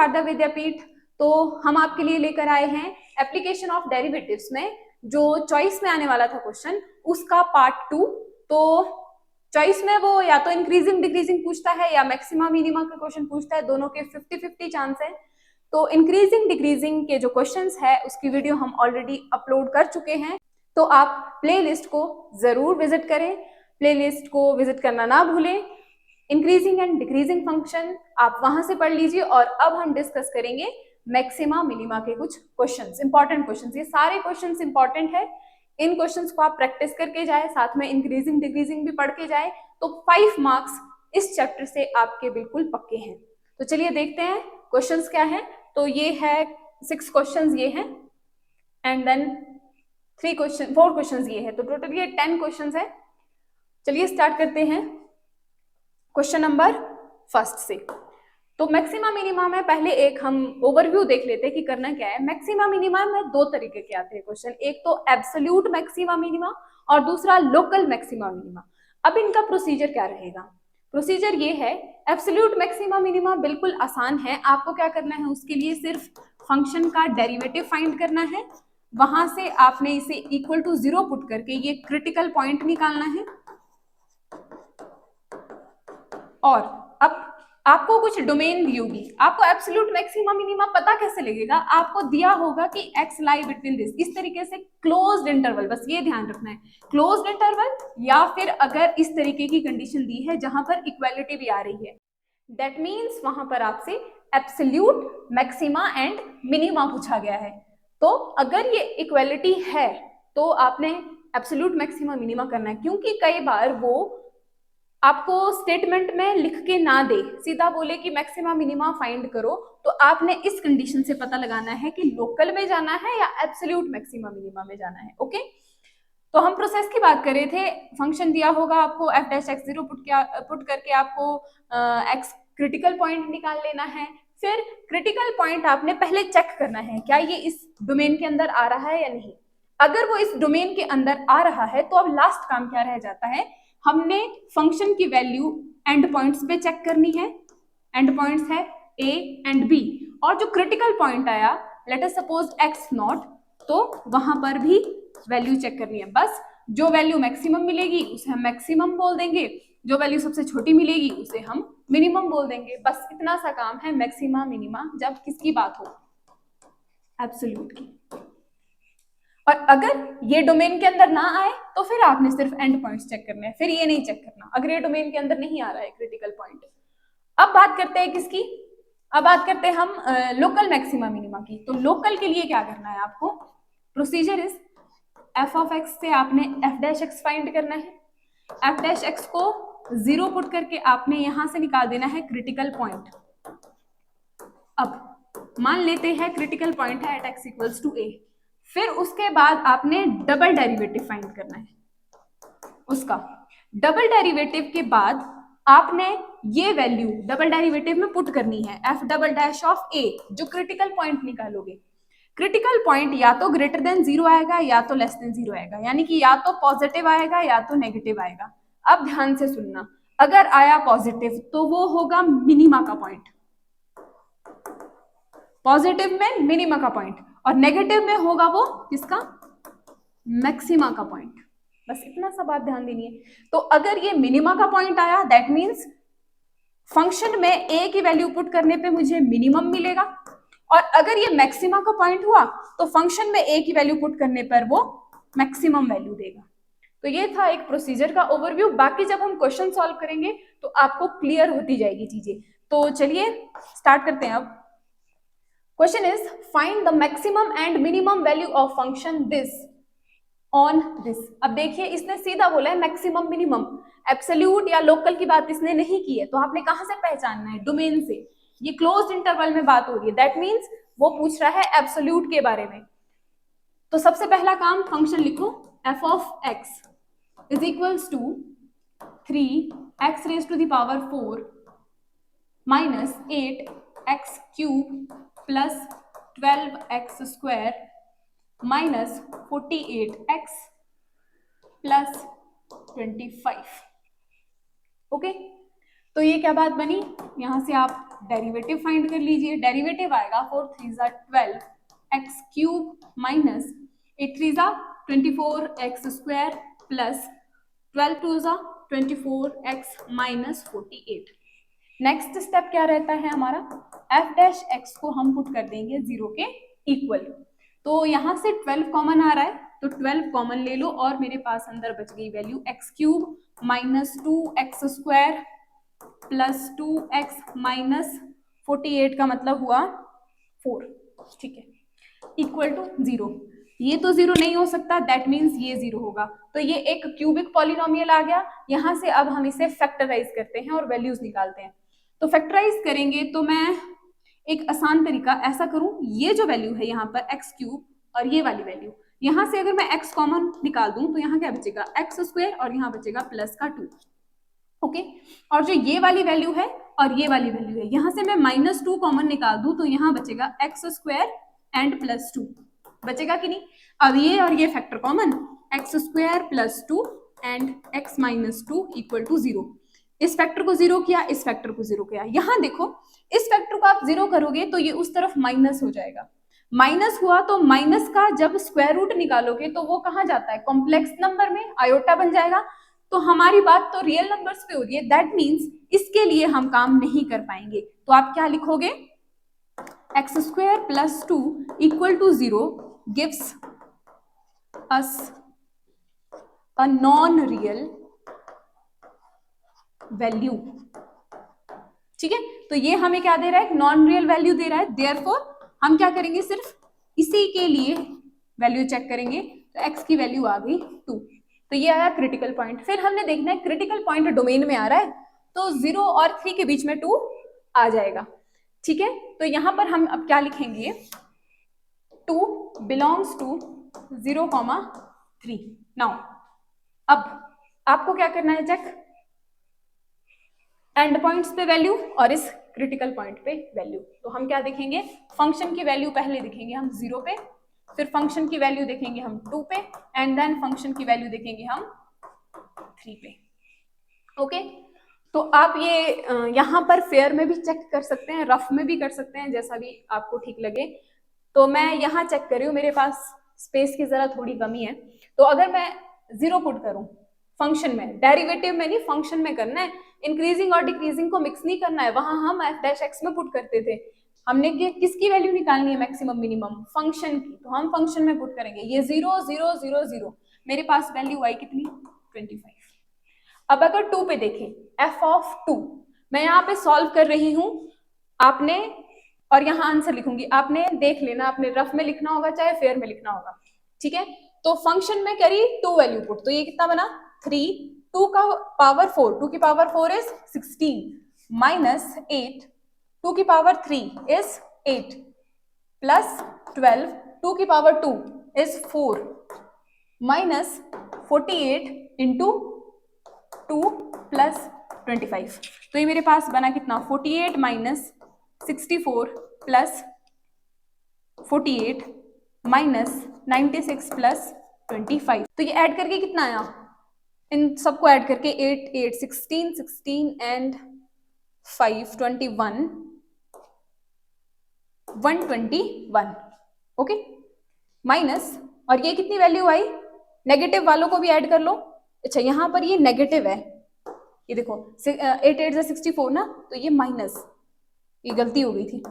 शारदा विद्यापीठ। तो हम आपके लिए लेकर आए हैं एप्लीकेशन ऑफ डेरिवेटिव्स में जो चॉइस में आने वाला था क्वेश्चन, उसका पार्ट 2। तो चॉइस में वो या तो इंक्रीजिंग डिक्रीजिंग पूछता है या मैक्सिमा मिनिमा का क्वेश्चन पूछता है, दोनों के 50-50 चांस है। तो इंक्रीजिंग डिक्रीजिंग के जो क्वेश्चंस है उसकी वीडियो हम ऑलरेडी अपलोड कर चुके हैं, तो आप प्लेलिस्ट को जरूर विजिट करें, प्लेलिस्ट को विजिट करना ना भूलें। इंक्रीजिंग एंड डिक्रीजिंग फंक्शन आप वहां से पढ़ लीजिए। और अब हम डिस्कस करेंगे मैक्सिमा मिनिमा के कुछ क्वेश्चंस, इंपॉर्टेंट क्वेश्चंस। ये सारे क्वेश्चंस इंपॉर्टेंट है, इन क्वेश्चंस को आप प्रैक्टिस करके जाए, साथ में इंक्रीजिंग डिक्रीजिंग भी पढ़ के जाए, तो 5 मार्क्स इस चैप्टर से आपके बिल्कुल पक्के हैं। तो चलिए देखते हैं क्वेश्चंस क्या है। तो ये है 6 क्वेश्चंस ये हैं, एंड देन 4 क्वेश्चंस ये है, तो टोटल ये 10 क्वेश्चंस है। चलिए स्टार्ट करते हैं क्वेश्चन नंबर फर्स्ट से। तो मैक्सिमा मिनिमा में पहले एक हम ओवरव्यू देख लेते हैं कि करना क्या है। मैक्सिमा मिनिमा में 2 तरीके के आते हैं क्वेश्चन, एक तो एब्सोल्यूट मैक्सिमा मिनिमा और दूसरा लोकल मैक्सिमा मिनिमा। अब इनका प्रोसीजर क्या रहेगा? प्रोसीजर ये है, एब्सोल्यूट मैक्सिमा मिनिमा बिल्कुल आसान है। आपको क्या करना है, उसके लिए सिर्फ फंक्शन का डेरिवेटिव फाइंड करना है, वहां से आपने इसे इक्वल टू 0 पुट करके ये क्रिटिकल पॉइंट निकालना है। और अब आपको कुछ डोमेन दी होगी, आपको एब्सोल्यूट मैक्सिमा मिनिमा पता कैसे लगेगा? आपको दिया होगा कि x लाई बिटवीन दिस, इस तरीके से क्लोज्ड इंटरवल, बस ये ध्यान रखना है, क्लोज्ड इंटरवल, या फिर अगर इस तरीके की कंडीशन दी है जहां पर इक्वालिटी भी आ रही है, दैट मीन्स वहां पर आपसे एब्सोल्यूट मैक्सिमा एंड मिनिमा पूछा गया है। तो अगर ये इक्वालिटी है तो आपने एब्सोल्यूट मैक्सिमा मिनिमा करना है, क्योंकि कई बार वो आपको स्टेटमेंट में लिख के ना दे, सीधा बोले कि मैक्सिमा मिनिमा फाइंड करो, तो आपने इस कंडीशन से पता लगाना है कि लोकल में जाना है या एब्सोल्यूट मैक्सिमा मिनिमा में जाना है। ओके, तो हम प्रोसेस की बात कर रहे थे। फंक्शन दिया होगा आपको f'(x0) पुट करके आपको x क्रिटिकल पॉइंट निकाल लेना है। फिर क्रिटिकल पॉइंट आपने पहले चेक करना है क्या ये इस डोमेन के अंदर आ रहा है या नहीं। अगर वो इस डोमेन के अंदर आ रहा है तो अब लास्ट काम क्या रह जाता है, हमने फंक्शन की वैल्यू एंड पॉइंट्स पे चेक करनी है। एंड पॉइंट्स है a एंड b, और जो क्रिटिकल पॉइंट आया लेट अस सपोज x0, तो वहां पर भी वैल्यू चेक करनी है। बस जो वैल्यू मैक्सिमम मिलेगी उसे हम मैक्सिमम बोल देंगे, जो वैल्यू सबसे छोटी मिलेगी उसे हम मिनिमम बोल देंगे। बस इतना सा काम है मैक्सिमा मिनिमा जब किसकी बात हो, एब्सोल्यूट की। और अगर ये डोमेन के अंदर ना आए तो फिर आपने सिर्फ एंड पॉइंट्स चेक करने हैं, फिर ये नहीं चेक करना अगर ये डोमेन के अंदर नहीं आ रहा है क्रिटिकल पॉइंट। अब बात करते हैं किसकी, अब बात करते हैं हम लोकल मैक्सिमा मिनिमा की। तो लोकल के लिए क्या करना है आपको, प्रोसीजर इज f(x) से आपने f'(x) फाइंड करना है। f'(x) को 0 पुट करके आपने यहां से निकाल देना है क्रिटिकल पॉइंट। अब मान लेते हैं क्रिटिकल पॉइंट है at x = a, फिर उसके बाद आपने डबल डेरिवेटिव फाइंड करना है। उसका डबल डेरिवेटिव के बाद आपने ये वैल्यू डबल डेरिवेटिव में पुट करनी है, f'(a) जो क्रिटिकल पॉइंट निकालोगे। क्रिटिकल पॉइंट या तो ग्रेटर देन 0 आएगा या तो लेस देन 0 आएगा, यानी कि या तो पॉजिटिव आएगा या तो नेगेटिव आएगा। अब ध्यान से सुनना, अगर आया पॉजिटिव तो वो होगा मिनिमा का पॉइंट, पॉजिटिव में मिनिमा का पॉइंट, और नेगेटिव में होगा वो किसका, मैक्सिमा का पॉइंट। बस इतना सा बात ध्यान देनी है। तो अगर ये मिनिमा का पॉइंट आया दैट मीन्स फंक्शन में a की वैल्यू पुट करने पे मुझे मिनिमम मिलेगा, और अगर ये मैक्सिमा का पॉइंट हुआ तो फंक्शन में a की वैल्यू पुट करने पर वो मैक्सिमम वैल्यू देगा। तो ये था एक प्रोसीजर का ओवरव्यू। बाकी जब हम क्वेश्चन सॉल्व करेंगे तो आपको क्लियर होती जाएगी चीजें। तो चलिए स्टार्ट करते हैं। अब question is find the maximum and minimum value of function this on this. अब देखिए इसने सीधा बोला है मैक्सिमम मिनिमम, एब्सोल्यूट या लोकल की बात इसने नहीं की है, तो आपने कहां से पहचानना है, डोमेन से। ये क्लोज्ड इंटरवल में बात हो रही है, दैट मीन्स वो पूछ रहा है एब्सोल्यूट के बारे में। तो सबसे पहला काम फंक्शन लिखो, f(x) = 3x⁴ minus 8x³ plus 12x² minus 48x plus 25। Okay, तो ये क्या बात बनी, यहां से आप डेरिवेटिव फाइंड कर लीजिए। डेरिवेटिव आएगा 4 3 12 x cube minus 8 3 24 x square plus 12 2 24 x minus 48। Next step क्या रहता है हमारा, एफ डैश एक्स को हम पुट कर देंगे 0 के इक्वल। तो यहाँ से 12 कॉमन आ रहा है, तो 12 कॉमन ले लो और मेरे पास अंदर बच गई value x cube minus 2 x square plus 2 x minus 48 का मतलब हुआ 4, ठीक है, इक्वल टू 0। ये तो 0 नहीं हो सकता, दैट मीन्स ये 0 होगा। तो ये एक क्यूबिक पॉलिनोमियल आ गया। यहाँ से अब हम इसे फैक्टराइज करते हैं और वैल्यूज निकालते हैं। तो फैक्टराइज करेंगे तो मैं एक आसान तरीका ऐसा करूं, ये जो वैल्यू है यहाँ पर एक्स क्यूब और ये वाली वैल्यू, यहाँ से अगर मैं एक्स कॉमन निकाल दूं तो यहाँ क्या बचेगा एक्स स्क्वायर और यहाँ बचेगा प्लस का 2, ओके। और जो ये वाली वैल्यू है और ये वाली वैल्यू है, यहाँ से मैं -2 कॉमन निकाल दूं तो यहाँ बचेगा एक्स स्क्वायर एंड प्लस 2, बचेगा कि नहीं। अब ये और ये factor common, x square plus 2 and x minus 2 equal to 0। इस फैक्टर को 0 किया, इस फैक्टर को 0 किया। यहाँ देखो इस फैक्टर को आप 0 करोगे तो ये उस तरफ माइनस हो जाएगा। माइनस हुआ तो माइनस का जब स्क्वायर रूट निकालोगे तो वो कहाँ जाता है, कॉम्प्लेक्स नंबर में, आयोटा बन जाएगा। तो हमारी बात तो रियल नंबर्स पे हो रही है, दैट मीन्स इसके लिए हम काम नहीं कर पाएंगे। तो आप क्या लिखोगे, x square plus 2 equal to 0 gives us a non real value, ठीक है। तो ये हमें क्या दे रहा है, नॉन रियल वैल्यू दे रहा है। देयरफॉर हम क्या करेंगे, सिर्फ इसी के लिए वैल्यू चेक करेंगे। तो x की वैल्यू आ गई 2, तो ये आया क्रिटिकल पॉइंट। फिर हमने देखना है क्रिटिकल पॉइंट डोमेन में आ रहा है तो 0 और 3 के बीच में 2 आ जाएगा, ठीक है। तो यहां पर हम अब क्या लिखेंगे, 2 बिलोंग्स टू 0,3। नाउ अब आपको क्या करना है, चेक एंड पॉइंट्स पे वैल्यू और इस क्रिटिकल पॉइंट पे वैल्यू। तो हम क्या देखेंगे, फंक्शन की वैल्यू पहले देखेंगे हम 0 पे, फिर फंक्शन की वैल्यू देखेंगे हम 2 पे एंड देन फंक्शन की वैल्यू देखेंगे हम 3 पे, ओके। तो आप ये यहाँ पर फेयर में भी चेक कर सकते हैं, रफ में भी कर सकते हैं, जैसा भी आपको ठीक लगे। तो मैं यहाँ चेक कर रही हूँ, मेरे पास स्पेस की जरा थोड़ी कमी है। तो अगर मैं 0 पुट करूँ फंक्शन में, डेरिवेटिव में नहीं फंक्शन में करना है, इंक्रीजिंग और डिक्रीजिंग को मिक्स नहीं करना है। वहां हम एफ डैश एक्स में पुट करते थे, हमने किसकी वैल्यू निकालनी है, मैक्सिमम मिनिमम, फंक्शन की। तो हम फंक्शन में पुट करेंगे, ये 0 0 0 0, मेरे पास वैल्यू आई कितनी, 25। अब अगर 2 पे देखें, एफ ऑफ 2, मैं यहाँ पे सॉल्व कर रही हूँ, आपने, और यहाँ आंसर लिखूंगी, आपने देख लेना, आपने रफ में लिखना होगा चाहे फेयर में लिखना होगा, ठीक है। तो फंक्शन में करी 2 वैल्यू पुट, तो ये कितना बना 3, 2 का पावर 4, 2 की पावर 4 इज 16 माइनस 8, 2 की पावर 3 इज 8 प्लस 12, 2 की power 2 is 4 minus 48 into 2 plus 25। तो ये मेरे पास बना कितना, 48 माइनस 64 प्लस 48 माइनस 96 प्लस 25। तो ये ऐड करके कितना आया, इन सबको ऐड करके 8 8 16 16 एंड 5 21 121, ओके। माइनस, और ये कितनी वैल्यू आई, नेगेटिव वालों को भी ऐड कर लो। अच्छा यहाँ पर ये नेगेटिव है, ये देखो 8 8 64 ना, तो ये माइनस, ये गलती हो गई थी,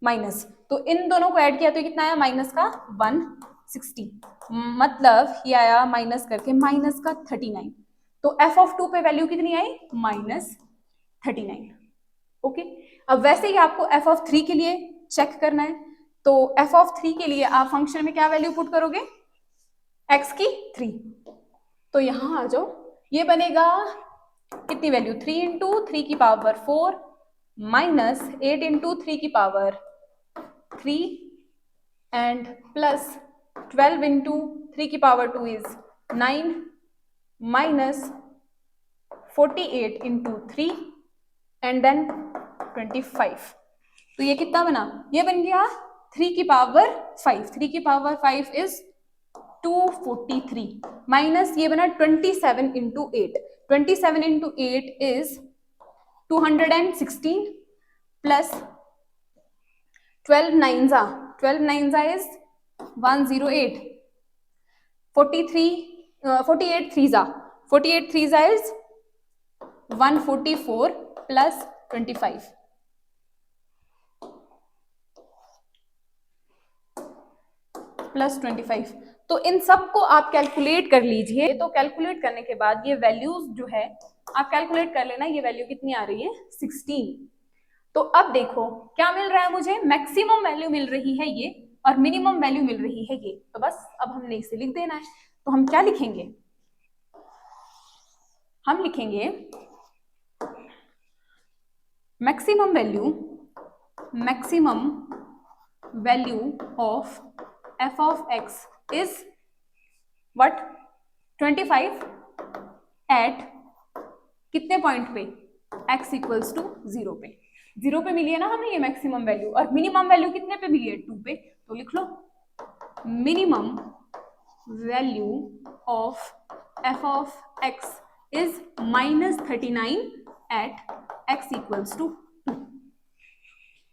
माइनस। तो इन दोनों को ऐड किया तो कितना आया, माइनस का 160, मतलब ये आया माइनस करके माइनस का 39। तो एफ ऑफ 2 पे वैल्यू कितनी आई, -39, ओके। अब वैसे ही आपको एफ ऑफ 3 के लिए चेक करना है, तो एफ ऑफ 3 के लिए आप फंक्शन में क्या वैल्यू पुट करोगे, एक्स की 3। तो यहां आ जाओ, ये बनेगा कितनी वैल्यू, 3 इंटू 3 की पावर 4 माइनस 8 इंटू 3 की पावर 3 एंड प्लस 12 इंटू 3 की power 2 is 9 minus 48 into 3 and then 25। तो ये कितना बना, ये बन गया 3 की पावर 5, 3 की पावर 5 इज 243 माइनस ये बना 27 इंटू 8, 27 इंटू 8 इज 216 प्लस 12 9 जा इज 108, 48 3 जा इज 144 प्लस 25 प्लस 25। तो इन सब को आप कैलकुलेट कर लीजिए। तो कैलकुलेट करने के बाद ये वैल्यूज जो है आप कैलकुलेट कर लेना, ये वैल्यू कितनी आ रही है 16। तो अब देखो क्या मिल रहा है मुझे, मैक्सिमम वैल्यू मिल रही है ये और मिनिमम वैल्यू मिल रही है ये। तो बस अब हमने इसे लिख देना है। तो हम क्या लिखेंगे, हम लिखेंगे maximum value of f of x is what 25 at कितने पॉइंट पे, x इक्वल्स टू 0 पे। 0 पे मिली है ना हमें ये मैक्सिमम वैल्यू, और मिनिमम वैल्यू कितने पे मिली है 2 पे। तो लिख लो minimum value of f of x is -39 at x equals to 2।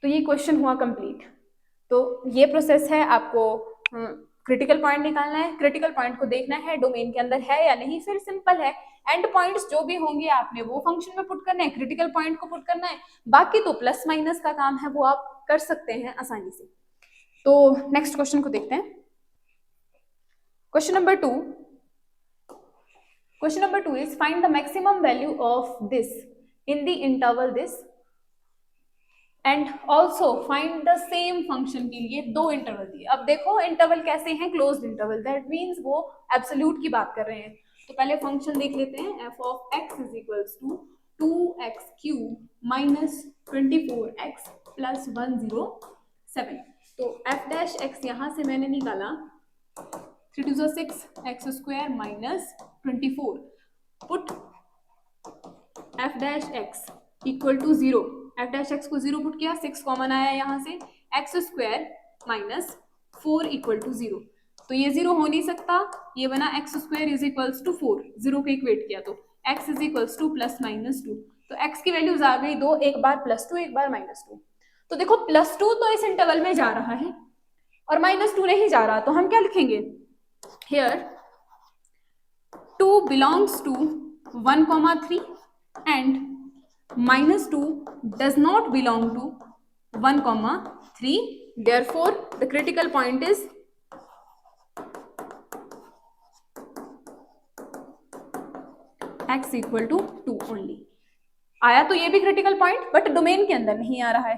तो ये क्वेश्चन हुआ कंप्लीट। तो ये प्रोसेस है, आपको क्रिटिकल पॉइंट निकालना है, क्रिटिकल पॉइंट को देखना है डोमेन के अंदर है या नहीं, फिर सिंपल है एंड पॉइंट्स जो भी होंगे आपने वो फंक्शन में पुट करना है, क्रिटिकल पॉइंट को पुट करना है, बाकी तो प्लस माइनस का काम है वो आप कर सकते हैं आसानी से। तो नेक्स्ट क्वेश्चन को देखते हैं। Question number 2 is find the maximum value of this in the interval this and also find the same function के लिए 2 इंटरवल दिए। अब देखो इंटरवल कैसे हैं, क्लोज्ड इंटरवल, दैट मीन्स वो एब्सोल्यूट की बात कर रहे हैं। तो पहले फंक्शन देख लेते हैं, f of x is equals to 2x cube minus 24x plus 107। तो f डैश x यहाँ से मैंने निकाला 3 2 6 x square minus 24, put f dash x equal to 0, f dash x को 0 पुट किया, 6 कॉमन आया यहाँ से, x square minus 4 equal to 0। तो ये 0 हो नहीं सकता, ये बना x square is equals to 4, 0 को इक्वेट किया तो x is equals to plus minus 2। तो x की वैल्यूज आ गई 2, एक बार +2 एक बार -2। तो देखो +2 तो इस इंटरवल में जा रहा है और -2 नहीं जा रहा, तो हम क्या लिखेंगे here 2 belongs to 1,3 and -2 does not belong to 1,3, therefore the critical point is x equal to 2 only। आया तो ये भी क्रिटिकल पॉइंट बट डोमेन के अंदर नहीं आ रहा है,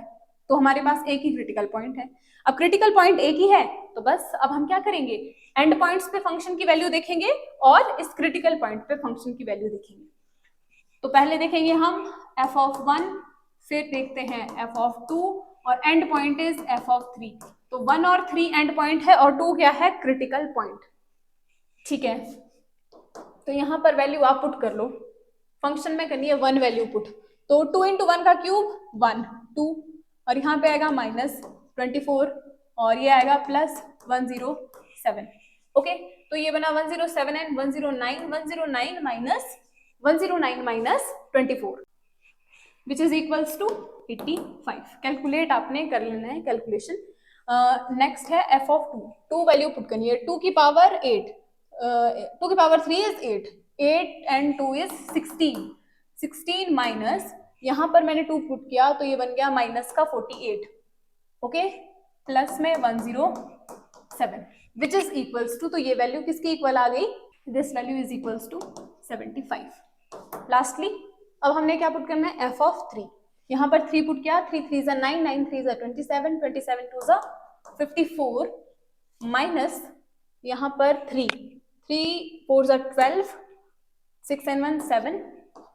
तो हमारे पास एक ही क्रिटिकल पॉइंट है। अब क्रिटिकल पॉइंट एक ही है तो बस अब हम क्या करेंगे, एंड पॉइंट्स पे फंक्शन की वैल्यू देखेंगे और इस क्रिटिकल पॉइंट पे फंक्शन की वैल्यू देखेंगे। तो पहले देखेंगे हम f of 1, फिर देखते हैं f of 2 और and point is f of 3। तो 1 और 3 एंड पॉइंट है और 2 क्या है क्रिटिकल पॉइंट। ठीक है, तो यहाँ पर वैल्यू आप पुट कर लो, फंक्शन में करनी है 1 वैल्यू पुट, तो 2 इंटू 1 का क्यूब 1 2 और यहाँ पे आएगा -24 और ये आएगा +107। ओके, तो ये बना 107 and 109 minus 24 which is equals to 85। Calculate आपने कर लेना है कैलकुलेशन। नेक्स्ट है f of 2 वैल्यू पुट करनी है, 2 की पावर 8, 2 की power 3 is 8 and 2 is 16 minus यहाँ पर मैंने 2 पुट किया तो ये बन गया माइनस का 48, ओके, प्लस में 107 विच इज इक्वल्स टू, तो ये वैल्यू किसकी इक्वल आ गई, this value is equals to 75। Lastly अब हमने क्या पुट करना है f of 3, यहाँ पर 3 पुट किया, 3 3 जा 9 9 3 जा 27 27 2 जा 54 माइनस यहाँ पर 3 3 4 जा 12 6 and 1 7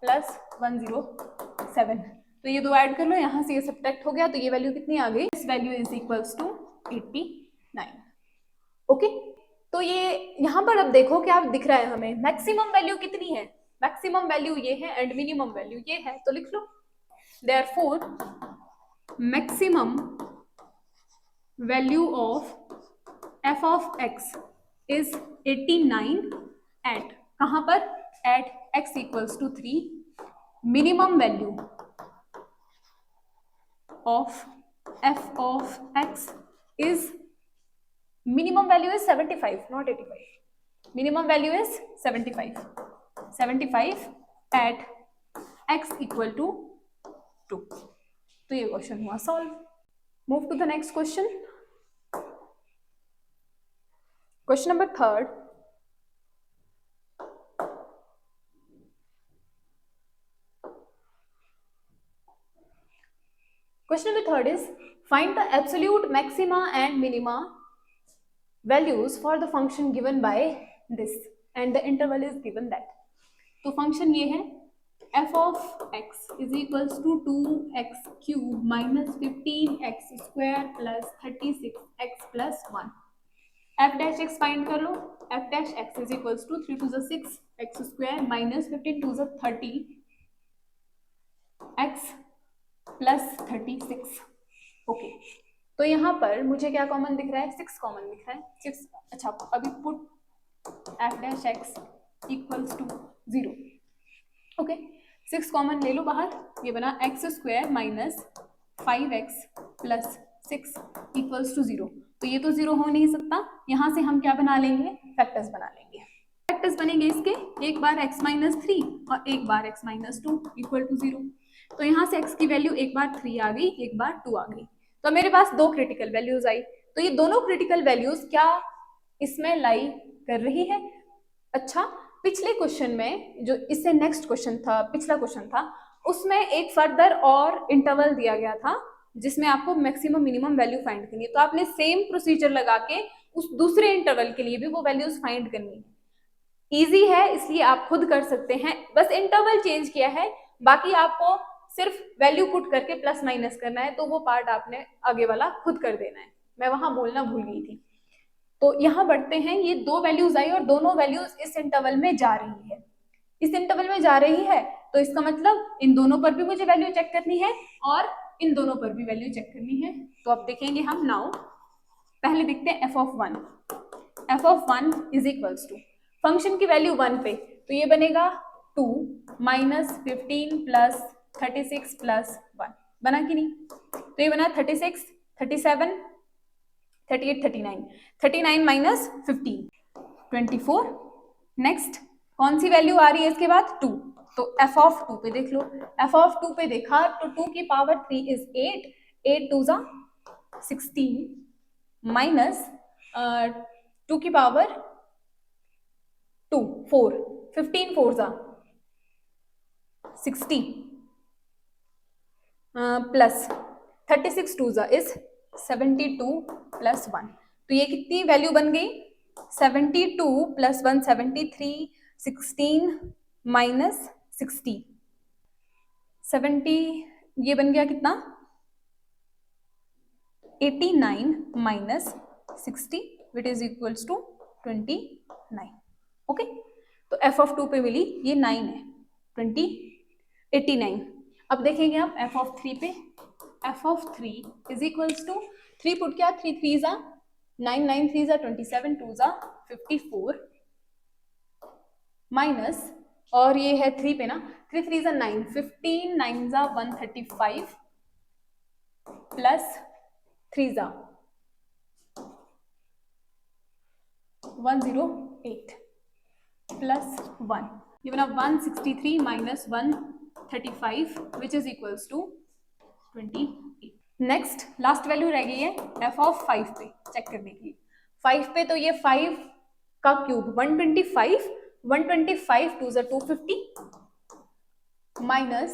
प्लस 107। तो ये दो ऐड कर लो, यहाँ से ये सब्ट्रैक्ट हो गया तो ये वैल्यू कितनी आ गई, this value is equals to 89। Okay, तो ये यहाँ पर अब देखो क्या दिख रहा है हमें, मैक्सिमम वैल्यू कितनी है, मैक्सिमम वैल्यू ये है एंड मिनिमम वैल्यू ये है, तो लिख लो therefore maximum value of f of x is 89 at कहाँ पर, at x equals to 3, minimum value of f of x is minimum value is 75, not 85. Minimum value is 75. 75 at x equal to 2. तो ये question हुआ solve. Move to the next question. Question number 3. Question number 3 is find the absolute maxima and minima values for the function given by this and the interval is given that. तो function ये है f of x is equals to 2x cube minus 15x square plus 36x plus 1. f dash x find कर लो. f dash x is equals to 3 to the 6 x square minus 15 to the 30 x plus 36. Okay, तो यहाँ पर मुझे क्या common दिख रहा है? 6 common दिख रहा है. 6. अच्छा, अभी put f dash x equals to 0. Okay, 6 common ले लो बाहर. ये बना x square minus 5x plus 6 equals to 0. तो ये तो 0 हो नहीं सकता. यहाँ से हम क्या बना लेंगे? फैक्टर्स बना लेंगे. फैक्टर्स बनेंगे इसके, एक बार x माइनस 3 और एक बार x माइनस 2 इक्वल टू 0. तो यहाँ से x की वैल्यू एक बार 3 आ गई, एक बार 2 आ गई. तो मेरे पास दो क्रिटिकल वैल्यूज आई. तो ये दोनों क्रिटिकल वैल्यूज क्या इसमें लाई कर रही है? अच्छा, पिछले क्वेश्चन में जो इससे नेक्स्ट क्वेश्चन था, पिछला क्वेश्चन था, उसमें एक फर्दर और इंटरवल दिया गया था जिसमें आपको मैक्सिमम मिनिमम वैल्यू फाइंड करनी है. तो आपने सेम प्रोसीजर लगा के उस दूसरे इंटरवल के लिए भी वो वैल्यूज फाइंड करनी है. इजी है, इसलिए आप खुद कर सकते हैं. बस इंटरवल चेंज किया है, बाकी आपको सिर्फ वैल्यू पुट करके प्लस माइनस करना है. तो वो पार्ट आपने आगे वाला खुद कर देना है. मैं वहां बोलना भूल गई थी. तो यहाँ बढ़ते हैं. ये दो वैल्यूज आई और दोनों वैल्यूज इस इंटरवल में जा रही है. इस इंटरवल में जा रही है तो इसका मतलब इन दोनों पर भी मुझे वैल्यू चेक करनी है और इन दोनों पर भी वैल्यू चेक करनी है. तो अब देखेंगे हम. नाउ पहले देखते हैं f of 1. f of 1 is equals to function की वैल्यू 1 पे, तो ये बनेगा 2 माइनस 15 प्लस 36 प्लस 1. बना कि नहीं? तो ये बना 36, 37, 38, 39. 39 माइनस 15 24. नेक्स्ट कौन सी वैल्यू आ रही है इसके बाद? 2. तो f of 2 पे देख लो. f of 2 पे देखा तो 2 की पावर 3 इज 8. 8 2 जा 16 माइनस 2 की पावर 2 4. 15 4 जा 60 प्लस 36 2 जा इज 72 प्लस 1. तो ये कितनी वैल्यू बन गई? 72 प्लस 1 73. 16 माइनस 60. 70 ये बन गया कितना? 89 minus 60 which is equals to 29. Okay, तो f of 2 पे मिली ये 9 है. 89. अब देखेंगे हम f of 3 पे. f of 3 is equals to 3 put किया, 3 3 जा 9, 9 3 जा 27, 2 जा 54 माइनस, और ये है 3 पे ना, 3 3 जा 9, 15 9 जा 135 प्लस 3 जा 108 प्लस 1. ये बना 163 minus 135 which is equals to 28. Next last value रह गई है f of 5 पे चेक करने के लिए. 5 पे तो ये 5 का क्यूब 125, 125 2 जा 250 माइनस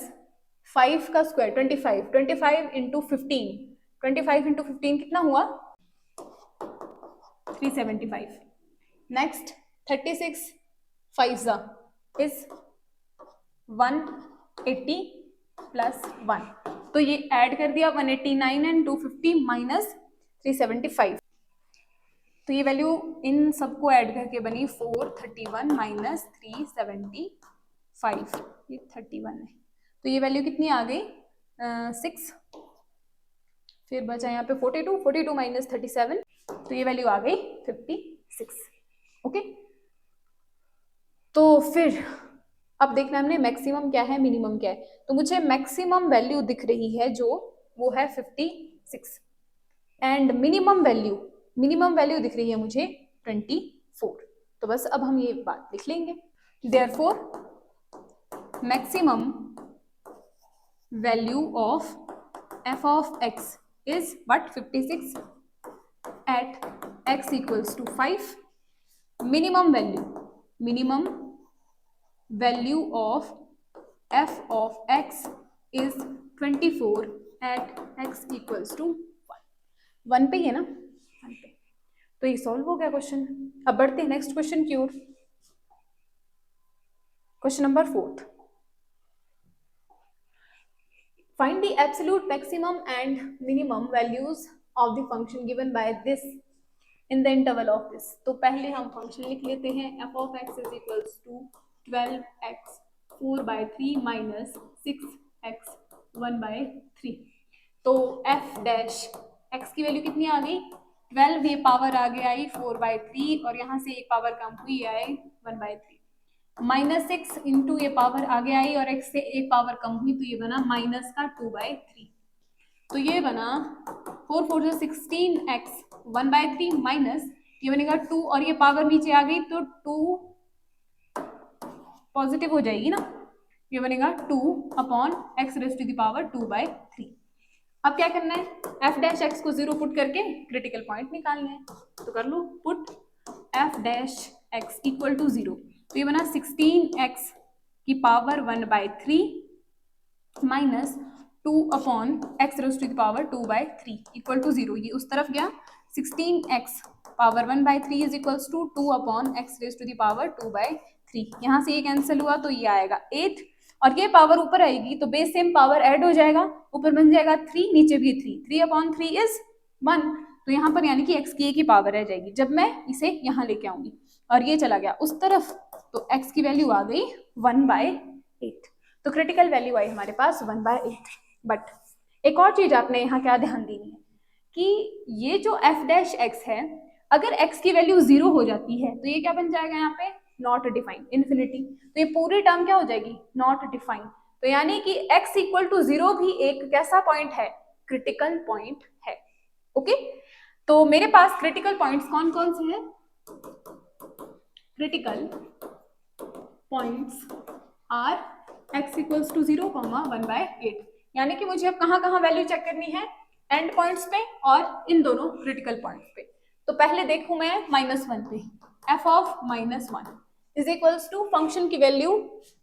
5 का स्क्वायर 25, 25 इंटू 15, 25 इंटू 15 कितना हुआ? 375. नेक्स्ट 36 5 जा इज 180 प्लस 1. तो ये ऐड कर दिया 189 एंड 250 माइनस 375. तो ये वैल्यू इन सबको ऐड करके बनी 431 माइनस 375. ये 31 है. तो ये वैल्यू कितनी आ गई? 6. फिर बचा यहाँ पे 42, 42 माइनस 37. तो ये वैल्यू आ गई 56. ओके, तो फिर अब देखना हमने मैक्सिमम क्या है, मिनिमम क्या है. तो मुझे मैक्सिमम वैल्यू दिख रही है जो वो है 56 एंड मिनिमम वैल्यू दिख रही है मुझे 24। तो बस अब हम ये बात लिख लेंगे, therefore maximum value of f of x is what 56 at x equals to 5. minimum value of f of x is 24 at x equals to 1 पे ही है ना, 1 पे। तो ये सॉल्व हो गया क्वेश्चन। अब बढ़ते हैं नेक्स्ट क्वेश्चन की ओर। Question number 4, find the absolute maximum and minimum values of the function given by this in the interval of this। तो पहले हम फंक्शन लिख लेते हैं, f of x is equals to 12x 4/3 minus 6x 1/3। तो f dash x की value कितनी आ गई, 12, ये पावर आगे आई 4/3 और यहाँ से एक पावर कम हुई आए 1/3, -6 इंटू ये पावर आगे आई और x से एक पावर कम हुई तो ये बना माइनस का 2/3। तो ये बना 4 4 से 16x 1/3 माइनस ये बनेगा 2 और ये पावर नीचे आ गई तो 2 पॉजिटिव हो जाएगी ना, ये बनेगा 2 upon x raise to the power 2/3। अब क्या करना है, f डैश x को 0 पुट करके क्रिटिकल पॉइंट निकालना है। तो कर लो put f dash x equal to 0। तो ये बना 16x की power 1/3 minus 2 upon x raise to the power 2/3 equal to 0। ये उस तरफ गया, 16x power 1/3 is equals to 2 upon x raise to the power 2/3। यहाँ से ये कैंसिल हुआ तो ये आएगा 8 और ये पावर ऊपर आएगी तो बेस सेम पावर ऐड हो जाएगा, ऊपर बन जाएगा 3 नीचे भी 3 अपॉन 3 इज 1। तो यहाँ पर यानी कि x की एक ही पावर रह जाएगी जब मैं इसे यहाँ लेके आऊंगी और ये चला गया उस तरफ तो x की वैल्यू आ गई 1/8। तो क्रिटिकल वैल्यू आई हमारे पास 1/8। बट एक और चीज आपने यहाँ क्या ध्यान देनी है कि ये जो f डैश x है, अगर x की वैल्यू 0 हो जाती है तो ये क्या बन जाएगा यहाँ पे, नॉट डिफाइंड, इन्फिनिटी। तो ये पूरी टर्म क्या हो जाएगी, नॉट डिफाइंड। तो यानी कि x इक्वल टू 0 भी एक कैसा पॉइंट है, क्रिटिकल पॉइंट है। ओके, तो मेरे पास क्रिटिकल पॉइंट्स कौन कौन से हैं, critical points are x equals to 0, 1/8। यानी कि मुझे अब कहाँ कहाँ वैल्यू चेक करनी है, एंड पॉइंट्स पे और इन दोनों क्रिटिकल पॉइंट्स पे। तो पहले देखूं मैं -1 पे, f of -1 is equals to function की वैल्यू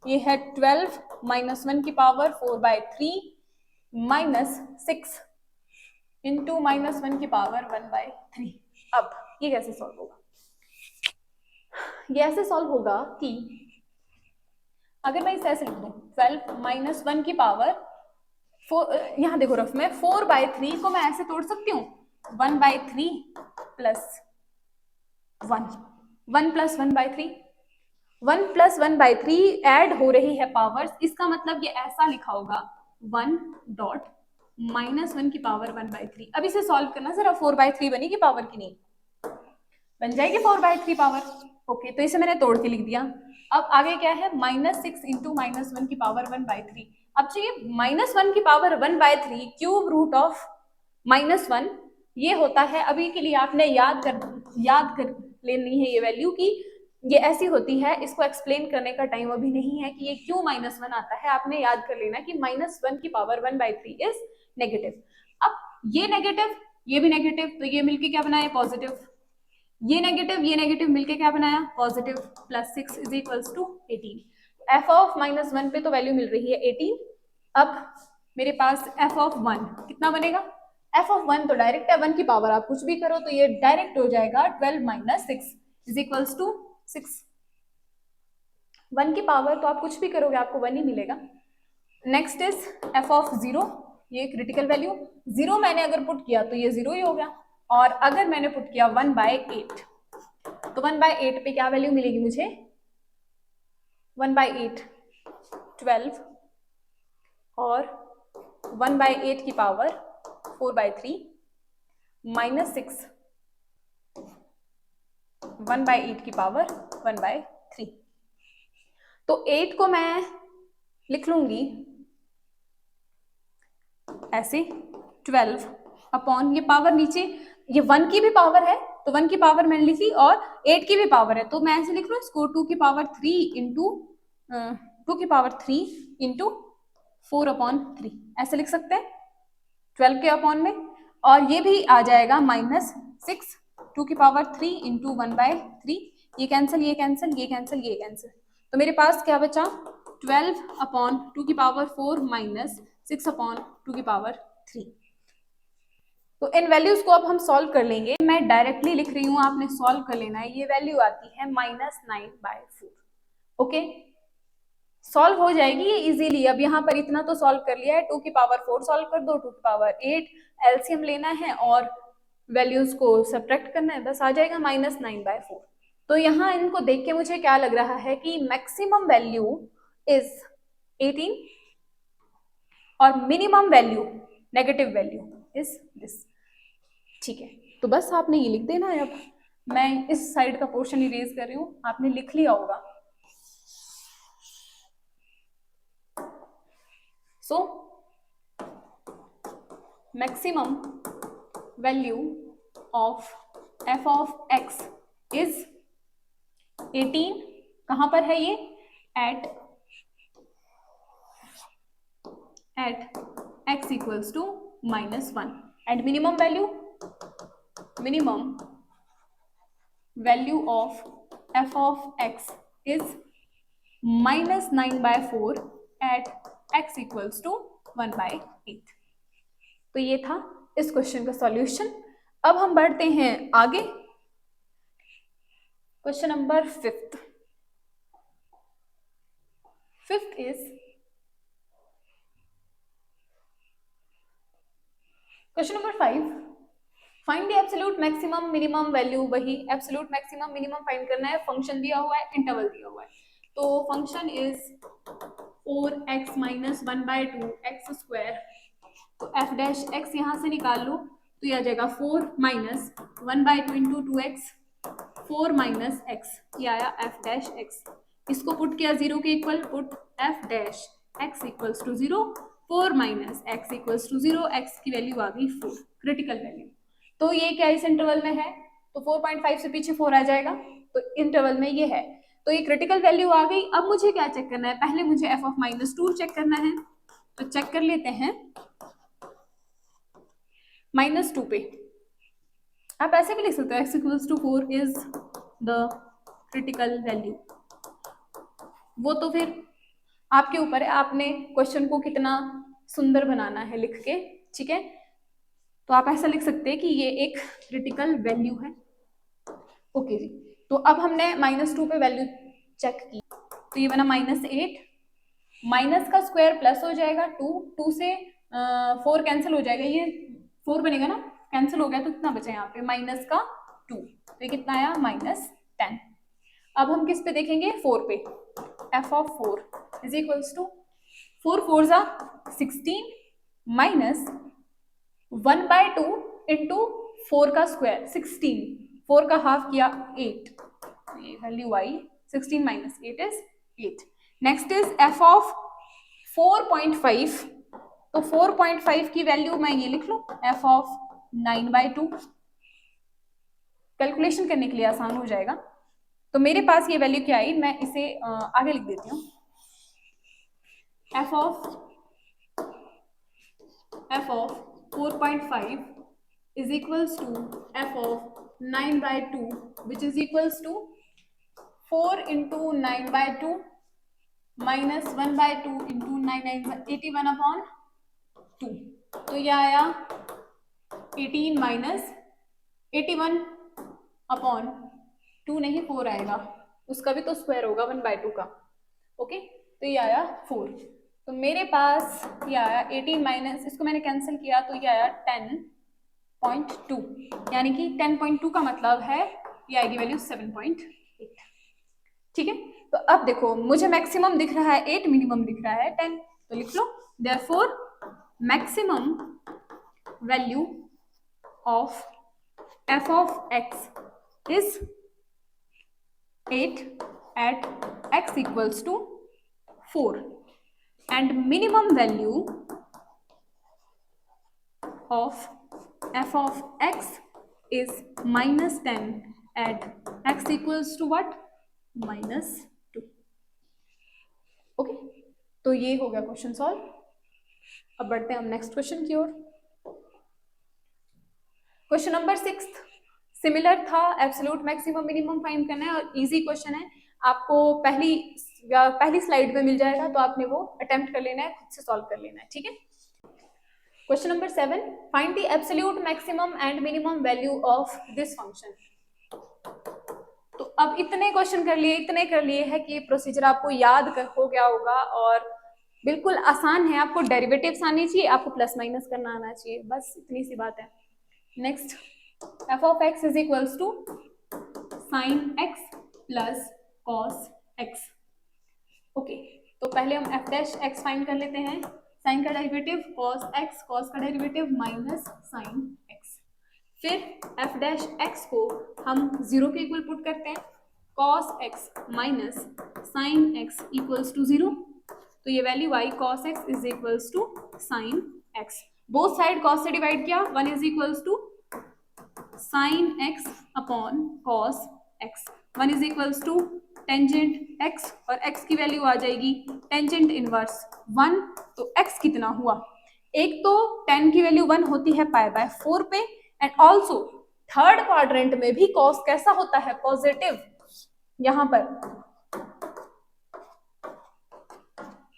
ये है 12 -1 की पावर 4/3 माइनस 6 इंटू -1 की पावर 1/3। अब ये कैसे सॉल्व होगा, ये ऐसे सॉल्व होगा कि अगर मैं इसे ऐसे लिख दूं 12 -1 की पावर 4, यहाँ देखो रफ में 4/3 को मैं ऐसे तोड़ सकती हूँ 1/3 प्लस 1 प्लस 1/3, 1 प्लस 1/3 ऐड हो रही है पावर्स, इसका मतलब ये ऐसा लिखा होगा 1 डॉट -1 की पावर 1/3। अब इसे सॉल्व करना जरा, 4/3 बनेगी पावर की नहीं, बन जाएगी 4/3 पावर। ओके, तो इसे मैंने तोड़ के लिख दिया। अब आगे क्या है, -6 इंटू -1 की पावर 1/3। अब चाहिए -1 की पावर 1/3 क्यूब रूट ऑफ -1, ये होता है, अभी के लिए आपने याद कर लेनी है ये वैल्यू की ये ऐसी होती है। इसको एक्सप्लेन करने का टाइम अभी नहीं है कि ये क्यों -1 आता है, आपने याद कर लेना कि -1 की पावर 1/3 इज नेगेटिव। अब ये नेगेटिव ये भी नेगेटिव, तो ये मिलके क्या बनाया, पॉजिटिव। ये नेगेटिव मिलके क्या बनाया, positive, plus 6 is equals to 18। f of -1 पे तो वैल्यू मिल रही है 18। अब मेरे पास f ऑफ 1 कितना बनेगा, f ऑफ 1 तो डायरेक्ट है, 1 की पावर आप कुछ भी करो तो ये डायरेक्ट हो जाएगा 12 - 6 इज इक्वल्स टू 6। 1 की पावर तो आप कुछ भी करोगे आपको 1 ही मिलेगा। नेक्स्ट इज f ऑफ 0, ये क्रिटिकल वैल्यू 0 मैंने अगर पुट किया तो ये 0 ही हो गया, और अगर मैंने पुट किया 1/8 तो 1/8 पे क्या वैल्यू मिलेगी मुझे, 1/8 12 और 1/8 की पावर 4/3 माइनस 6 1/8 की पावर 1/3। तो 8 को मैं लिख लूंगी ऐसे 12 अपॉन ये पावर नीचे, ये 1 की भी पावर है तो 1 की पावर मैंने लिखी और 8 की भी पावर है, तो मैं ऐसे लिख रहा हूँ इसको 2 की पावर 3 इंटू 2 की पावर 3 इंटू 4 अपॉन 3 ऐसे लिख सकते हैं 12 के अपॉन में। और ये भी आ जाएगा -6 2 की पावर 3 इंटू 1/3, ये कैंसिल ये कैंसिल ये कैंसिल ये कैंसिल, तो मेरे पास क्या बचा 12 अपॉन 2 की पावर 4 -6 अपॉन 2 की पावर 3। तो इन वैल्यूज को अब हम सॉल्व कर लेंगे, मैं डायरेक्टली लिख रही हूँ, आपने सॉल्व कर लेना है। ये वैल्यू आती है -9/4। ओके, सॉल्व हो जाएगी ये इजीली। अब यहाँ पर इतना तो सॉल्व कर लिया है, 2 की पावर 4 सॉल्व कर दो, 2 की पावर 8 एलसीएम लेना है और वैल्यूज को सब्ट्रैक्ट करना है, बस आ जाएगा -9/4। तो यहाँ इनको देख के मुझे क्या लग रहा है कि मैक्सिमम वैल्यू इज 18 और minimum value negative value is this. ठीक है, तो बस आपने ये लिख देना है। अब मैं इस साइड का पोर्शन इरेज कर रही हूँ, आपने लिख लिया होगा। So maximum value of f of x is 18, कहां पर है ये, at x equals to -1 and minimum value of f of x is -9/4 at x equals to 1/8। तो ये था इस क्वेश्चन का सॉल्यूशन। अब हम बढ़ते हैं आगे, question number 5th is question number 5, find the absolute maximum minimum value. वही एब्सोल्यूट मैक्सिमम मिनिमम फाइंड करना है, फंक्शन दिया हुआ है, इंटरवल दिया हुआ है। तो function is 4x - 1/2 x square, तो f डैश x यहाँ से निकाल लो तो ये आ जाएगा 4 - 1/2 इंटू 2x 4 - x, ये आया f डैश x। इसको पुट किया 0 के equal, put f dash x equals to 0, 4 - x equals to 0, x की वैल्यू आ गई 4, क्रिटिकल वैल्यू। तो ये क्या इस इंटरवल में है, तो 4.5 से पीछे 4 आ जाएगा, तो इंटरवल में ये है, तो ये क्रिटिकल वैल्यू आ गई। अब मुझे क्या चेक करना है, पहले मुझे f ऑफ -2 चेक करना है, तो चेक कर लेते हैं -2 पे। आप ऐसे भी लिख सकते हो x equals to 4 is the critical value, वो तो फिर आपके ऊपर है, आपने क्वेश्चन को कितना सुंदर बनाना है लिख के। ठीक है, तो आप ऐसा लिख सकते हैं कि ये एक क्रिटिकल वैल्यू है। ओके जी, तो अब हमने -2 पे वैल्यू चेक की, तो ये बना -8, माइनस का स्क्वायर प्लस हो जाएगा 2 से 4 कैंसिल हो जाएगा, ये 4 बनेगा ना, कैंसिल हो गया तो कितना बचा यहाँ पे -2, तो ये कितना आया -10। अब हम किस पे देखेंगे, 4 पे, f of 4 is equals to 4 4 जा 16 माइनस 1/2 इंटू 4 का स्क्वायर 16, 4 का हाफ किया 8, ये वैल्यू आई 16 - 8 is 8। Next is f of 4.5, तो 4.5 की वैल्यू मैं ये लिख लूं f ऑफ 9/2, कैलकुलेशन करने के लिए आसान हो जाएगा। तो मेरे पास ये वैल्यू क्या आई, मैं इसे आगे लिख देती हूँ, f of 4.5 is equals to f of 9/2 which is equals to 4 into 9/2 minus 1/2 into 9 81 upon 2, तो ये आया 18 माइनस 81 अपॉन 2, नहीं 4 आएगा, उसका भी तो स्क्वायर होगा 1/2 का। ओके, तो ये आया 4, तो मेरे पास ये आया 18 माइनस, इसको मैंने कैंसिल किया तो ये आया 10.2, यानी कि 10.2 का मतलब है ये आएगी वैल्यू 7.8। ठीक है, तो अब देखो मुझे मैक्सिमम दिख रहा है 8, मिनिमम दिख रहा है 10, तो लिख लो therefore maximum value of f of x is 8 at x equals to 4 and minimum value of f of x is minus 10 at x equals to what? minus 2. Okay, तो ये हो गया क्वेश्चन सॉल्व. अब बढ़ते हैं हम नेक्स्ट क्वेश्चन की ओर. क्वेश्चन नंबर 6 सिमिलर था, एब्सोल्यूट मैक्सिमम मिनिमम फाइंड करना है और इजी क्वेश्चन है. आपको पहली स्लाइड में मिल जाएगा, तो आपने वो अटेम्प्ट कर लेना है, खुद से सॉल्व कर लेना है. ठीक है. Question number 7 find the absolute maximum and minimum value of this function. तो अब इतने क्वेश्चन कर लिए है कि प्रोसीजर आपको याद हो गया होगा और बिल्कुल आसान है. आपको डेरिवेटिव्स आनी चाहिए, आपको प्लस माइनस करना आना चाहिए, बस इतनी सी बात है. Next, f of x is equals to sin x plus cos x. Okay, तो पहले हम f dash x फाइंड कर लेते हैं. साइन का डेरिवेटिव cos x, cos का डेरिवेटिव माइनस sin x. फिर f dash x को हम 0 के इक्वल पुट करते हैं. cos x minus sin x equals to 0. तो ये वैल्यू आई cos x is equals to sin x. Both side cos से डिवाइड किया, 1 is equals to sin x upon cos x. 1 is equals to tangent x और x की value आ जाएगी टेंजेंट इनवर्स 1. तो x कितना हुआ? एक तो tan की वैल्यू 1 होती है पाई बाय 4 पे, एंड ऑल्सो थर्ड क्वाड्रेंट में भी cos कैसा होता है? पॉजिटिव. यहां पर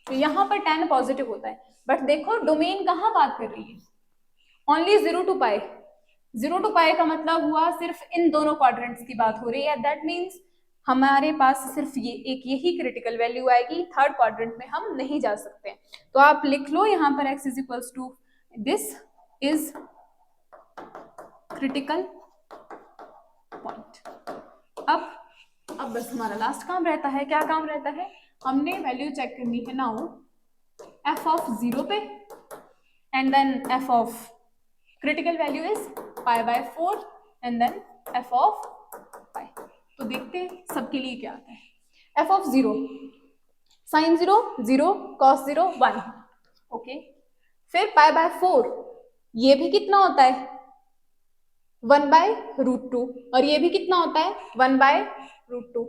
तो यहां पर tan पॉजिटिव होता है. बट देखो डोमेन कहां बात कर रही है? Only 0 to pi. 0 to पाई का मतलब हुआ सिर्फ इन दोनों क्वाड्रेंट्स की बात हो रही है. दैट मीन्स हमारे पास सिर्फ यही क्रिटिकल वैल्यू आएगी, थर्ड क्वाड्रेंट में हम नहीं जा सकते. तो आप लिख लो यहाँ पर x is equals to this is critical point. अब बस हमारा लास्ट काम रहता है. क्या काम रहता है? हमने वैल्यू चेक करनी है नाउ f ऑफ 0 पे, and then f of critical value is pi by 4 and then f of pi. तो देखते हैं सबके लिए क्या आता है. f of 0, sine 0 0, cos 0 1. Okay, फिर पाई बाय 4, ये भी कितना होता है? 1 बाय रूट 2, और ये भी कितना होता है? 1 बाय रूट 2.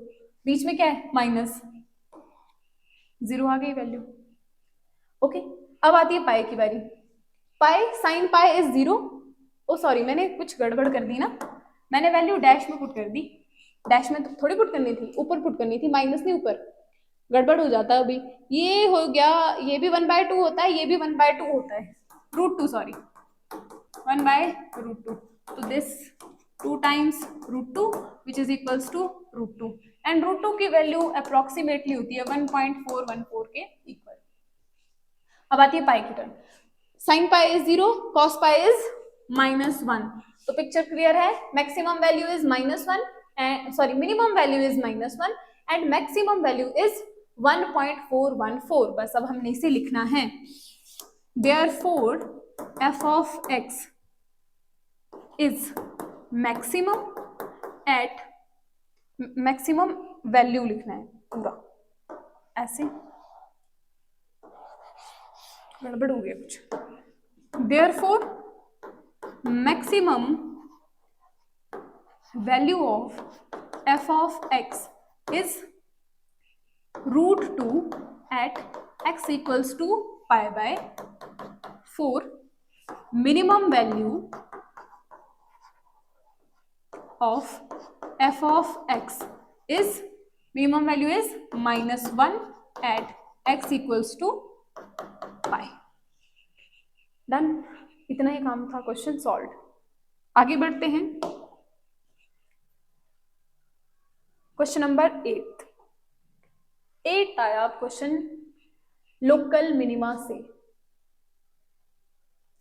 बीच में क्या है? माइनस 0 आ गई वैल्यू. ओके, अब आती है पाई की बारी. Pi, sine pi is 0. Oh sorry, मैंने कुछ गड़बड़ कर दी ना. मैंने वैल्यू डैश में पुट कर दी. डैश में तो थोड़ी पुट करनी थी, ऊपर पुट करनी थी, माइनस नहीं ऊपर. गड़बड़ हो जाता है अभी. ये हो गया, ये भी 1 बाय 2 होता है, ये भी 1 बाय 2 होता है. Root 2 sorry, 1 by root 2. तो this 2 times root 2 which is equals to root 2. And root 2 की वैल्यू अप्रोक्सीमेटली होती है 1.414 के इक्वल. अब आती है पाई की turn. Sign pi is 0, cos pi is minus 1. तो पिक्चर क्लियर है. Maximum value is minus 1 and sorry minimum value is -1 and maximum value is 1.414. बस अब हमने इसे लिखना है. Therefore f of x is maximum at maximum value लिखना है पूरा. ऐसे गड़बड़ हो गया कुछ. Therefore maximum value of f of x is root 2 at x equals to pi by 4. Minimum value of f of x is -1 at x equals to pi. Done. इतना ही काम था. Question solve. आगे बढ़ते हैं. क्वेश्चन नंबर 8 आया question local minima से.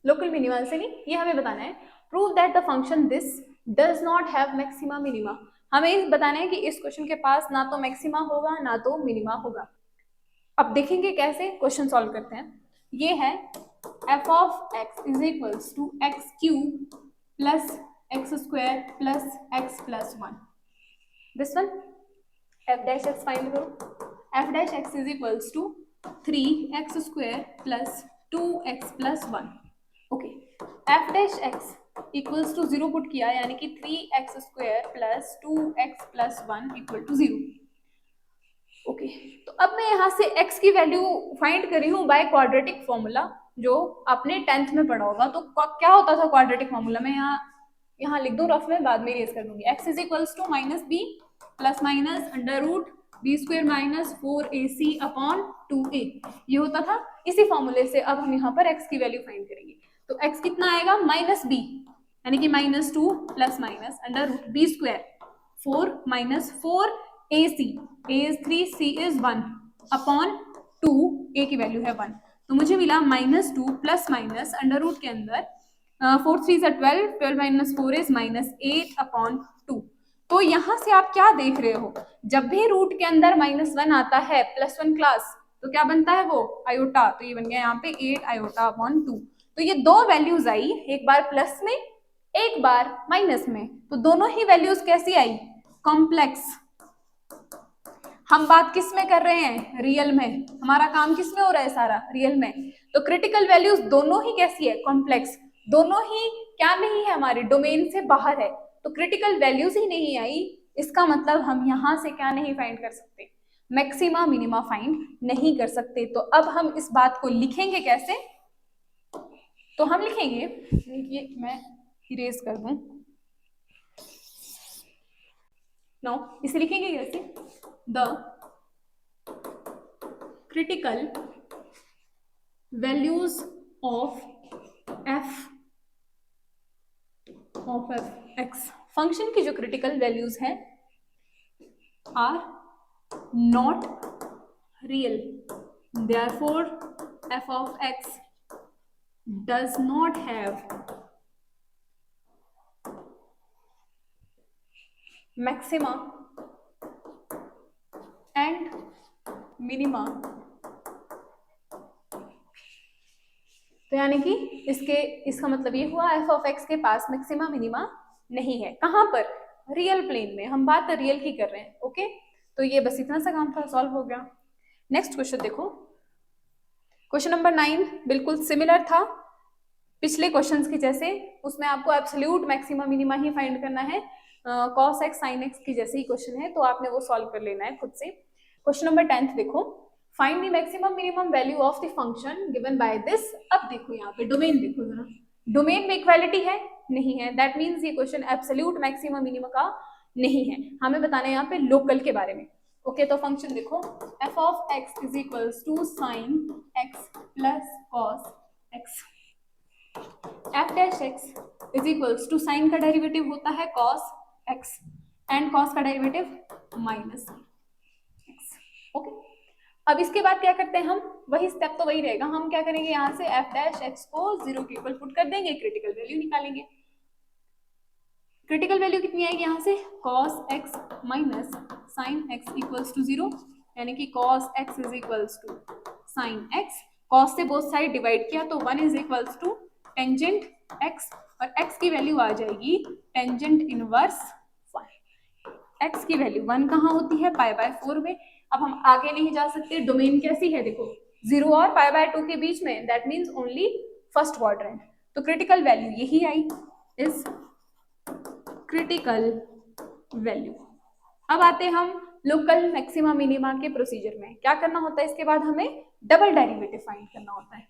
Local minima से नहीं, ये हमें बताना है prove that the function this does not have maxima minima. हमें बताना है कि इस क्वेश्चन के पास ना तो मैक्सिमा होगा ना तो मिनिमा होगा. अब देखेंगे कैसे. क्वेश्चन सॉल्व करते हैं. ये है f of x is equals to x cube plus x square plus x plus 1. This one f dash x find करो. f dash x is equals to 3x square plus 2x plus 1. Okay, f dash x equals to 0 put किया, यानी कि 3x² plus 2x+1 equal to 0। Okay, तो अब मैं यहाँ से x की वैल्यू फाइंड कर रही हूँ बाय क्वाड्रेटिक फॉर्मूला, जो आपने 10th में पढ़ा होगा। तो क्या होता था क्वाड्रेटिक फॉर्मूला? मैं यहाँ लिख दूँ रफ में, बाद में रेज कर दूंगी। x is equals to -b plus minus √b² minus 4ac upon 2a, ये होता था। इसी फॉर्मूले से अब हम यहाँ पर x की वैल्यू फाइंड करेंगे। तो x कितना आएगा? -b, यानी कि -2 plus minus √b², 4 minus 4ac, a is 3, c is 1 upon 2, a की वैल्यू है 1। तो मुझे मिला -2 प्लस माइनस अंडर रूट के अंदर 4 3 is 12, 12 माइनस 4 इज -8 अपॉन 2। तो यहाँ से आप क्या देख रहे हो? जब भी रूट के अंदर -1 आता है +1 क्लास, तो क्या बनता है वो? आयोटा। तो ये बन गया यहाँ पे 8 आयोटा अपॉन 2। तो ये दो वैल्यूज आई, एक बार प्लस में एक बार माइनस में, तो दोनों ही वैल्यूज कैसी आई? कॉम्प्लेक्स। हम बात किस में कर रहे हैं? रियल में। हमारा काम किस में हो रहा है? सारा रियल में। तो क्रिटिकल वैल्यूज दोनों ही कैसी है? कॉम्प्लेक्स। दोनों ही क्या नहीं है? हमारे डोमेन से बाहर है, तो क्रिटिकल वैल्यूज ही नहीं आई। इसका मतलब हम यहाँ से क्या नहीं फाइंड कर सकते? मैक्सिमा मिनिमा फाइंड नहीं कर सकते। तो अब हम इस बात को लिखेंगे कैसे? तो हम लिखेंगे, ये मैं इरेज कर दूं। नो, इसे लिखेंगे कैसे? The critical values of x, function की जो क्रिटिकल वैल्यूज हैं are not real, therefore f of x does not have maxima and minima। तो यानी कि इसका मतलब ये हुआ f of x के पास मैक्सिमा मिनिमा नहीं है। कहां पर? रियल प्लेन में। हम बात रियल की कर रहे हैं। ओके, तो ये बस इतना सा काम था, सॉल्व हो गया। नेक्स्ट क्वेश्चन देखो, क्वेश्चन नंबर 9 बिल्कुल सिमिलर था पिछले क्वेश्चंस की जैसे। उसमें आपको एब्सोल्यूट मैक्सिमा मिनिमा ही फाइंड करना है। cos x sin x की जैसे ही क्वेश्चन है, तो आपने वो सॉल्व कर लेना है खुद से। क्वेश्चन नंबर 10 देखो, find the maximum minimum value of the function given by this. अब देखो यहाँ पे डोमेन देखो जरा, डोमेन में इक्वालिटी है? नहीं है। दैट मीन्स ये क्वेश्चन एब्सोल्यूट मैक्सिमम मिनिमम का नहीं है। हमें बताना है यहाँ पे लोकल के बारे में। ओके, तो फंक्शन देखो, f of x is equals to sin x plus cos x। f dash x is equals to sine का डेरिवेटिव होता है cos x एंड cos का डेरिवेटिव माइनस x। ओके, अब इसके बाद क्या करते हैं हम? वही स्टेप तो वही रहेगा। हम क्या करेंगे? यहाँ से f डैश x को 0 के इक्वल पुट कर देंगे, क्रिटिकल वैल्यू निकालेंगे। क्रिटिकल वैल्यू कितनी आएगी यहाँ से? cos x minus sine x equals to 0, यानी कि cos x is equals to sine x। cos से बोथ साइड डिवाइड किया तो 1 is equals to tangent x, और x की वैल्यू आ जाएगी टेंजेंट इनवर्स 1। x की वैल्यू 1 कहाँ होती है? π/4 में। अब हम आगे नहीं जा सकते। डोमेन कैसी है देखो, 0 और π/2 के बीच में, that means only first quadrant. तो क्रिटिकल वैल्यू यही आई, इज क्रिटिकल वैल्यू। अब आते हम लोकल मैक्सिमा मिनिमा के प्रोसीजर में। क्या करना होता है? इसके बाद हमें डबल डेरिवेटिव फाइंड करना होता है।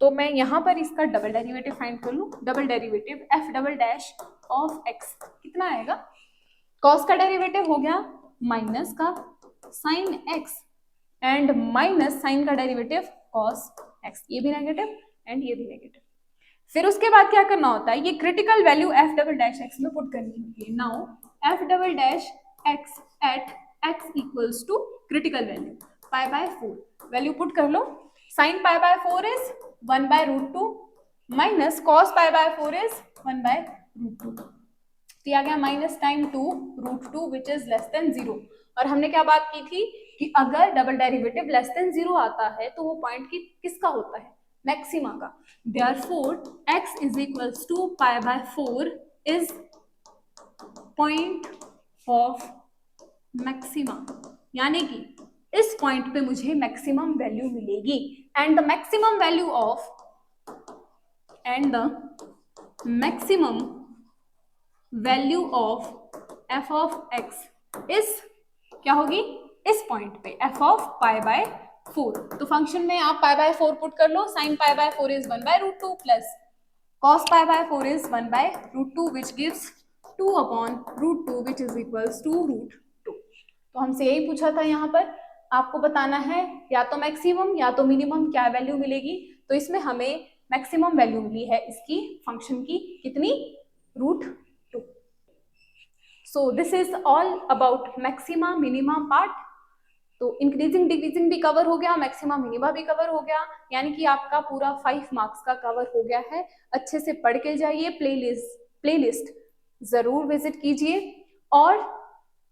तो मैं यहाँ पर इसका डबल डेरिवेटिव फाइंड कर लूँ। Double derivative f double dash of x कितना आएगा? cos का डेरिवेटिव हो गया माइनस का sin x and minus sine का डेरिवेटिव cos x, ये भी नेगेटिव एंड ये भी नेगेटिव। फिर उसके बाद क्या करना होता है? ये critical value f double dash x में पुट करनी होती है। Now f double dash x at x equals to critical value π/4 value put कर लो। sin π/4 is 1/√2 minus cos π/4 is 1/√2। तो आ गया minus time 2√2 which is less than 0। और हमने क्या बात की थी कि अगर डबल डेरिवेटिव लेस देन 0 आता है तो वो पॉइंट किसका होता है? मैक्सिमा का। Therefore x is equals to π/4 is point of maxima, यानी कि इस पॉइंट पे मुझे मैक्सिमम वैल्यू मिलेगी। And the maximum value of maximum value of F of X is क्या होगी, इस पॉइंट पे एफ ऑफ पाई बाय 4। तो फंक्शन में आप पाई बाय 4 पुट कर लो, sine pi by 4 is 1/√2 plus cos pi by 4 is 1/√2 which gives 2/√2 which is equals to √2। तो हमसे यही पूछा था, यहाँ पर आपको बताना है या तो मैक्सिमम या तो मिनिमम क्या वैल्यू मिलेगी। तो इसमें हमें मैक्सिमम वैल्यू मिली है इसकी फंक्शन की, कितनी, √2। So this is all about maxima minima part. तो इंक्रीजिंग डिक्रीजिंग भी कवर हो गया, मैक्सिमा मिनिमा भी कवर हो गया, यानी कि आपका पूरा 5 मार्क्स का कवर हो गया है। अच्छे से पढ़ के जाइए, प्लेलिस्ट जरूर विजिट कीजिए। और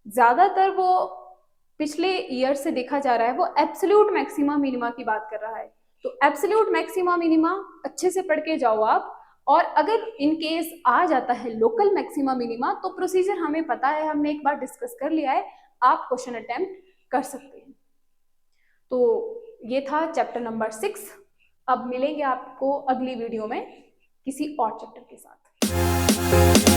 ज्यादातर वो पिछले ईयर से देखा जा रहा है वो एब्सोल्यूट मैक्सिमा मिनिमा की बात कर रहा है। तो एब्सोल्यूट मैक्सिमा मिनिमा अच्छे से पढ़ के जाओ आप। और अगर इन केस आ जाता है लोकल मैक्सिमा मिनिमा तो प्रोसीजर हमें पता है, हमने एक बार डिस्कस कर लिया है, आप क्वेश्चन अटेम्प्ट कर सकते हैं। तो ये था चैप्टर नंबर 6। अब मिलेंगे आपको अगली वीडियो में किसी और चैप्टर के साथ।